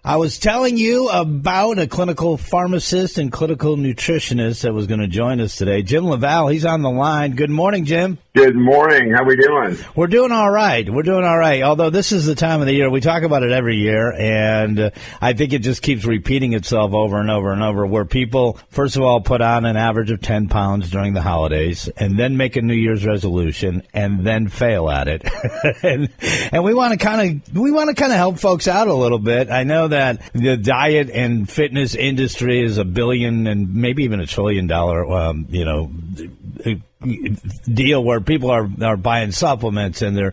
I was telling you about a clinical pharmacist and clinical nutritionist that was going to join us today. Jim LaValle, he's on the line. Good morning, Jim. Good morning. How we doing? We're doing all right. Although this is the time of the year, we talk about it every year, and I think it just keeps repeating itself over and over and over, where people, first of all, put on an average of 10 pounds during the holidays, and then make a New Year's resolution, and then fail at it. and we want to kind of help folks out a little bit. I know that the diet and fitness industry is $1 billion and maybe even $1 trillion, deal where people are buying supplements, and they're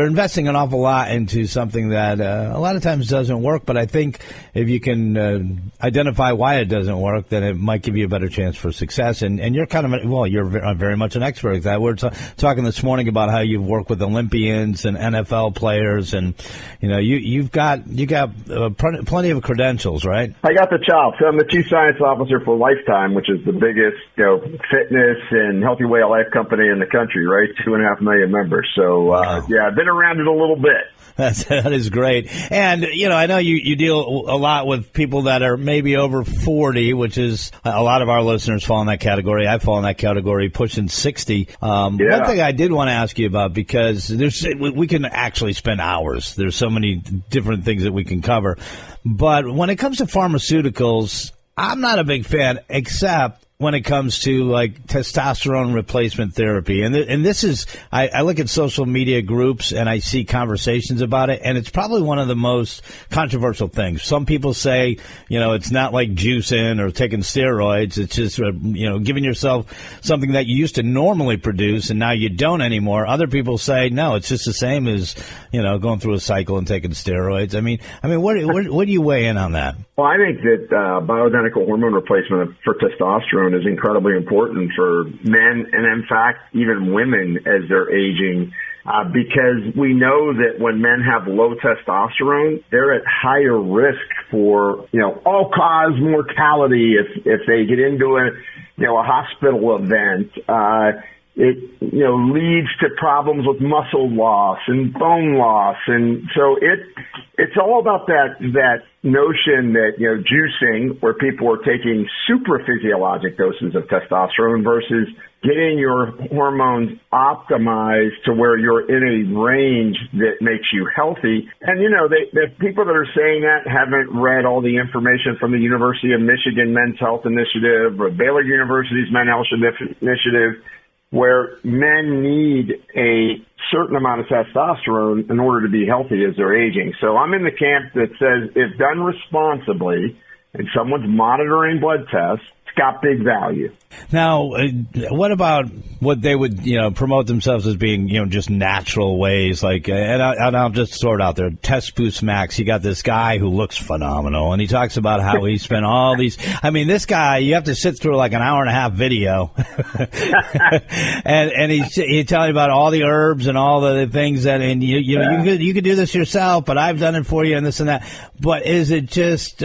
investing an awful lot into something that a lot of times doesn't work. But I think if you can identify why it doesn't work, then it might give you a better chance for success. And you're you're very much an expert at that. We're talking this morning about how you've worked with Olympians and NFL players, and you've got plenty of credentials, right? I got the chops. I'm the Chief Science Officer for Lifetime, which is the biggest fitness and healthy way of life company in the country, right? 2.5 million members. So, wow. I've been around it a little bit. That is great. And, I know you deal a lot with people that are maybe over 40, which is a lot of our listeners fall in that category. I fall in that category, pushing 60. One thing I did want to ask you about, because we can actually spend hours. There's so many different things that we can cover. But when it comes to pharmaceuticals, I'm not a big fan, except when it comes to like testosterone replacement therapy. And this is, I look at social media groups and I see conversations about it, and it's probably one of the most controversial things. Some people say, it's not like juicing or taking steroids. It's just, giving yourself something that you used to normally produce and now you don't anymore. Other people say, no, it's just the same as, going through a cycle and taking steroids. I mean, what do you weigh in on that? Well, I think that bioidentical hormone replacement for testosterone is incredibly important for men and, in fact, even women as they're aging, because we know that when men have low testosterone, they're at higher risk for, all-cause mortality if they get into a hospital event. It, leads to problems with muscle loss and bone loss. And so it's all about that notion that, juicing, where people are taking super physiologic doses of testosterone versus getting your hormones optimized to where you're in a range that makes you healthy. And, the people that are saying that haven't read all the information from the University of Michigan Men's Health Initiative or Baylor University's Men's Health Initiative, where men need a certain amount of testosterone in order to be healthy as they're aging. So I'm in the camp that says if done responsibly and someone's monitoring blood tests, it's got big value. Now, what about what they would, promote themselves as being, just natural ways, like, and I'll just throw it out there, Test Boost Max. You got this guy who looks phenomenal, and he talks about how he spent all these, this guy, you have to sit through like an hour and a half video, and he telling you about all the herbs and all the things that, and you could do this yourself, but I've done it for you and this and that. But is it just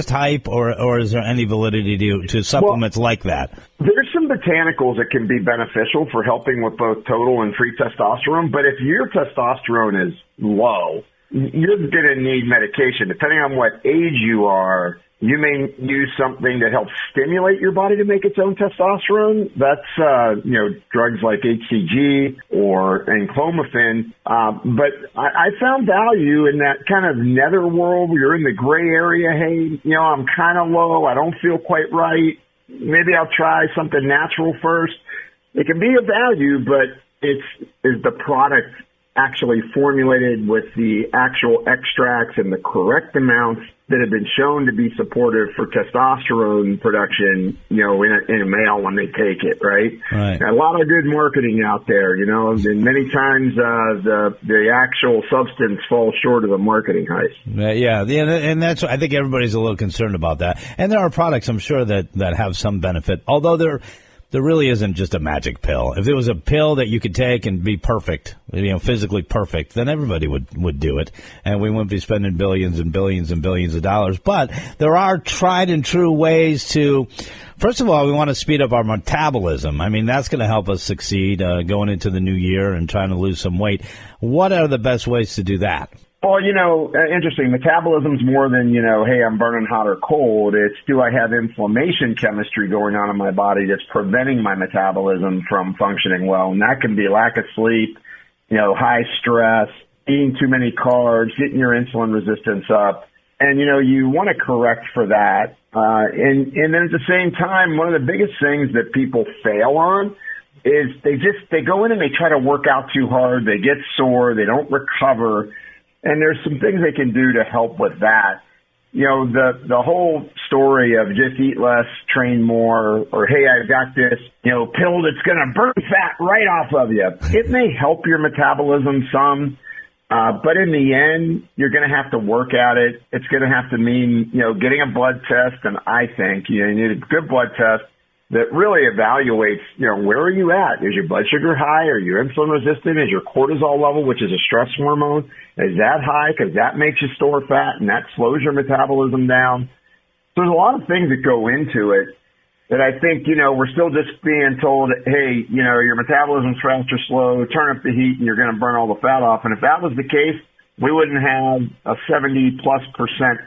hype, or is there any validity to supplements like that? There's some botanicals that can be beneficial for helping with both total and free testosterone, but if your testosterone is low, you're going to need medication. Depending on what age you are, you may use something that helps stimulate your body to make its own testosterone. That's, drugs like HCG and clomiphene. But I found value in that kind of netherworld where you're in the gray area. Hey, I'm kind of low. I don't feel quite right. Maybe I'll try something natural first. It can be of value, but is the product actually formulated with the actual extracts and the correct amounts that have been shown to be supportive for testosterone production, in a male when they take it, right? Right. A lot of good marketing out there, and many times the actual substance falls short of the marketing heist. Yeah, and that's, I think everybody's a little concerned about that. And there are products, I'm sure, that have some benefit, although there really isn't just a magic pill. If there was a pill that you could take and be perfect, physically perfect, then everybody would do it, and we wouldn't be spending billions and billions and billions of dollars. But there are tried and true ways to, first of all, we want to speed up our metabolism. That's going to help us succeed going into the new year and trying to lose some weight. What are the best ways to do that? Well, interesting. Metabolism's more than, hey, I'm burning hot or cold. It's, do I have inflammation chemistry going on in my body that's preventing my metabolism from functioning well? And that can be lack of sleep, high stress, eating too many carbs, getting your insulin resistance up. And, you want to correct for that. And then at the same time, one of the biggest things that people fail on is they go in and they try to work out too hard. They get sore. They don't recover. And there's some things they can do to help with that. The whole story of just eat less, train more, or, hey, I've got this, pill that's going to burn fat right off of you. It may help your metabolism some, but in the end, you're going to have to work at it. It's going to have to mean, getting a blood test. And I think, you need a good blood test that really evaluates, where are you at? Is your blood sugar high? Are you insulin resistant? Is your cortisol level, which is a stress hormone, is that high? Because that makes you store fat and that slows your metabolism down. So there's a lot of things that go into it that I think, we're still just being told, hey, your metabolism's fast or slow, turn up the heat and you're going to burn all the fat off. And if that was the case, we wouldn't have a 70+%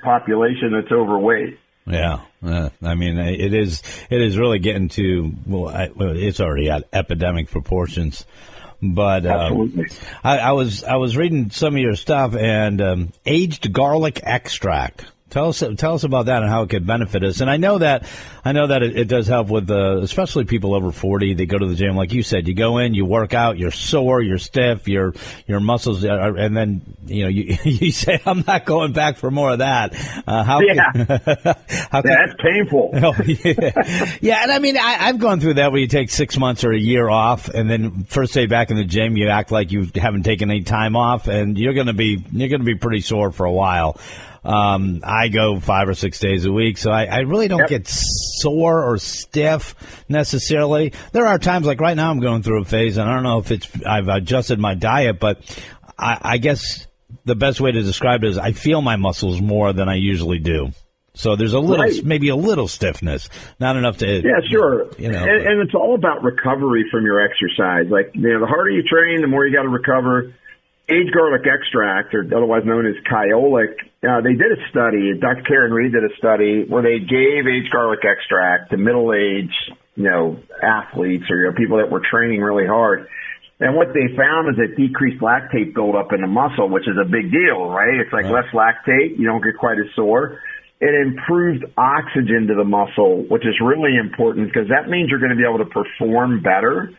population that's overweight. Yeah, I mean, it is really getting to, it's already at epidemic proportions. But I was reading some of your stuff, and aged garlic extract. Tell us about that and how it could benefit us. And I know that it does help with especially people over 40. They go to the gym, like you said. You go in, you work out, you're sore, you're stiff, your muscles, and then you say, "I'm not going back for more of that." That's painful. Yeah, and I mean, I've gone through that where you take 6 months or a year off, and then first day back in the gym, you act like you haven't taken any time off, and you're gonna be pretty sore for a while. I go 5 or 6 days a week, so I really don't get sore or stiff necessarily. There are times, like right now, I'm going through a phase, and I don't know if I've adjusted my diet, but I guess the best way to describe it is I feel my muscles more than I usually do. So there's maybe a little stiffness, not enough to. Yeah, sure. And it's all about recovery from your exercise. Like, the harder you train, the more you got to recover. Aged garlic extract, or otherwise known as Kyolic, they did a study, Dr. Karen Reed did a study where they gave aged garlic extract to middle-aged, athletes or people that were training really hard. And what they found is it decreased lactate buildup in the muscle, which is a big deal, right? It's like less lactate, you don't get quite as sore. It improved oxygen to the muscle, which is really important because that means you're going to be able to perform better.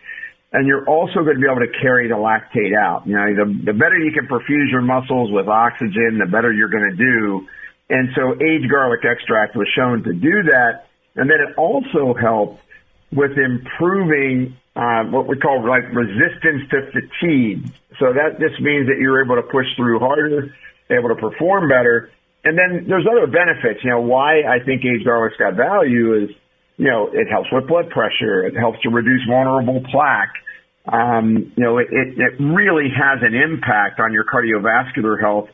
And you're also going to be able to carry the lactate out. The better you can perfuse your muscles with oxygen, the better you're going to do. And so aged garlic extract was shown to do that. And then it also helped with improving what we call resistance to fatigue. So that just means that you're able to push through harder, able to perform better. And then there's other benefits. Why I think aged garlic's got value is, it helps with blood pressure. It helps to reduce vulnerable plaque. It really has an impact on your cardiovascular health,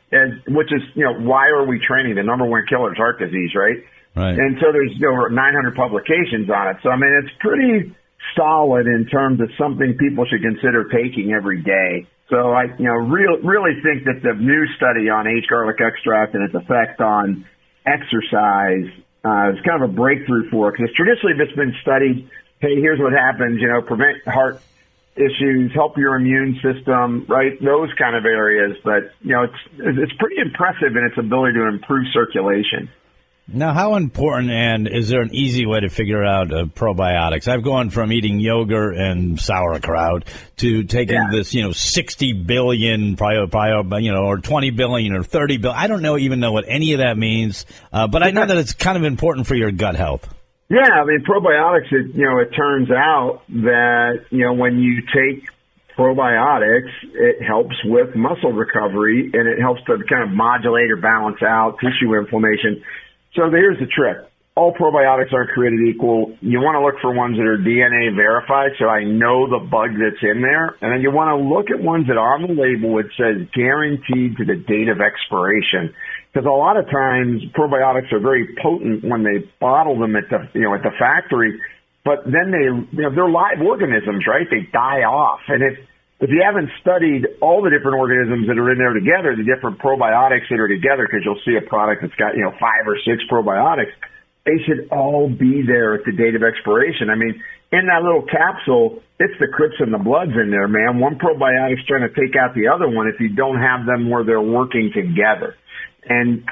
which is, why are we training? The number one killer is heart disease, right? Right. And so there's over 900 publications on it. So, I mean, it's pretty solid in terms of something people should consider taking every day. So I, really think that the new study on aged garlic extract and its effect on exercise is kind of a breakthrough for it, because traditionally it's been studied, hey, here's what happens, prevent heart issues, help your immune system, right? Those kind of areas. But, it's pretty impressive in its ability to improve circulation. Now, how important, and is there an easy way to figure out probiotics? I've gone from eating yogurt and sauerkraut to taking this, 60 billion, or 20 billion or 30 billion. I don't even know what any of that means, but I know that it's kind of important for your gut health. Yeah, I mean, probiotics, it turns out that, when you take probiotics, it helps with muscle recovery, and it helps to kind of modulate or balance out tissue inflammation. So here's the trick. All probiotics aren't created equal. You want to look for ones that are DNA verified, so I know the bug that's in there. And then you want to look at ones that on the label it says guaranteed to the date of expiration. Because a lot of times probiotics are very potent when they bottle them at the factory, but then they're live organisms, right? They die off. And if if you haven't studied all the different organisms that are in there together, the different probiotics that are together, because you'll see a product that's got, 5 or 6 probiotics, they should all be there at the date of expiration. I mean, in that little capsule, it's the Crips and the Bloods in there, man. One probiotic's trying to take out the other one if you don't have them where they're working together. And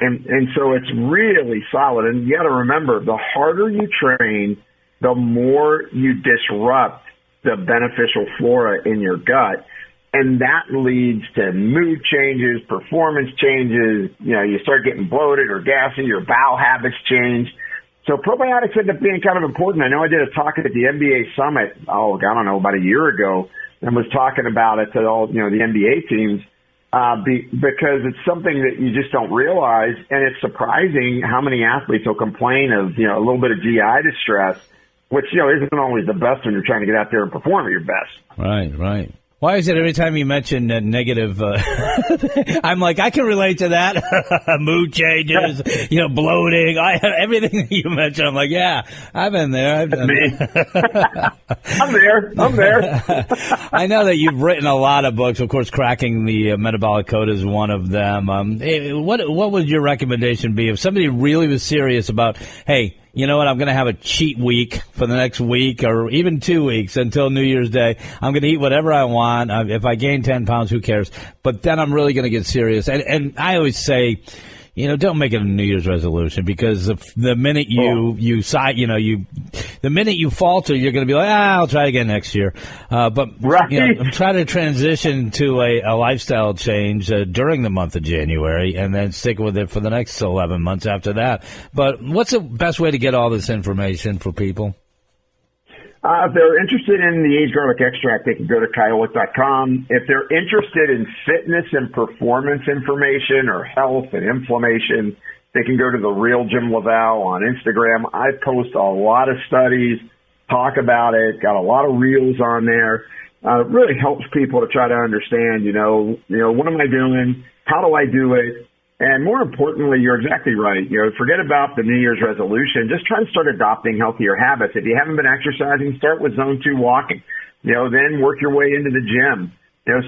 so it's really solid. And you got to remember, the harder you train, the more you disrupt the beneficial flora in your gut. And that leads to mood changes, performance changes. You start getting bloated or gassy, your bowel habits change. So probiotics end up being kind of important. I know I did a talk at the NBA Summit, about a year ago, and was talking about it to all, the NBA teams, because it's something that you just don't realize. And it's surprising how many athletes will complain of, a little bit of GI distress, which, isn't always the best when you're trying to get out there and perform at your best. Right. Why is it every time you mention negative, I'm like, I can relate to that. Mood changes, bloating, everything that you mentioned. I'm like, yeah, I've been there. I've done that. I'm there. I know that you've written a lot of books. Of course, Cracking the Metabolic Code is one of them. What would your recommendation be if somebody really was serious about, hey, you know what, I'm going to have a cheat week for the next week or even 2 weeks until New Year's Day. I'm going to eat whatever I want. If I gain 10 pounds, who cares? But then I'm really going to get serious. And I always say, don't make it a New Year's resolution, because the minute the minute you falter, you're going to be like, I'll try again next year. But I'm trying to transition to a lifestyle change during the month of January, and then stick with it for the next 11 months after that. But what's the best way to get all this information for people? If they're interested in the aged garlic extract, they can go to kyolic.com. If they're interested in fitness and performance information or health and inflammation, they can go to The Real Jim LaValle on Instagram. I post a lot of studies, talk about it, got a lot of reels on there. It really helps people to try to understand, what am I doing? How do I do it? And more importantly, you're exactly right. Forget about the New Year's resolution. Just try and start adopting healthier habits. If you haven't been exercising, start with zone 2 walking. Then work your way into the gym.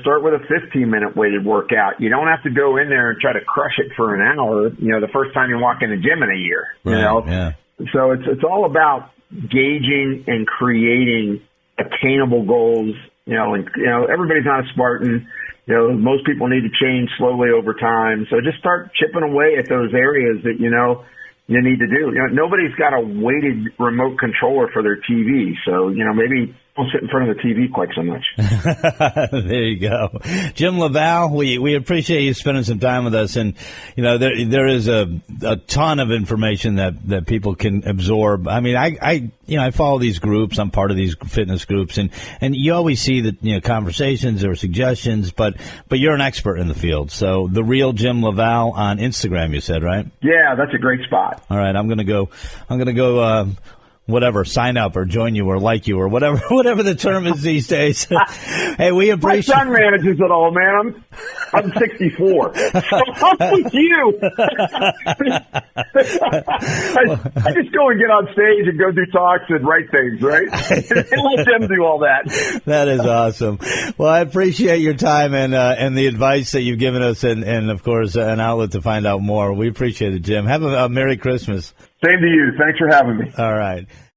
Start with a 15-minute weighted workout. You don't have to go in there and try to crush it for an hour, the first time you walk in the gym in a year, Yeah. So it's all about gauging and creating attainable goals. Everybody's not a Spartan. Most people need to change slowly over time. So just start chipping away at those areas that, you need to do. Nobody's got a weighted remote controller for their TV. So, maybe don't sit in front of the TV quite so much. There you go. Jim LaValle, we appreciate you spending some time with us. And, there is a ton of information that people can absorb. I mean, I follow these groups. I'm part of these fitness groups, and you always see the, conversations or suggestions, but you're an expert in the field. So The Real Jim LaValle on Instagram, you said, right? Yeah, that's a great spot. All right. I'm going to go, whatever, sign up or join you or like you or whatever the term is these days. Hey, we appreciate. My son manages it all, man. I'm 64. So I'm with you. I just go and get on stage and go do talks and write things, right? And let them do all that. That is awesome. Well, I appreciate your time and the advice that you've given us, and of course an outlet to find out more. We appreciate it, Jim. Have a Merry Christmas. Same to you. Thanks for having me. All right.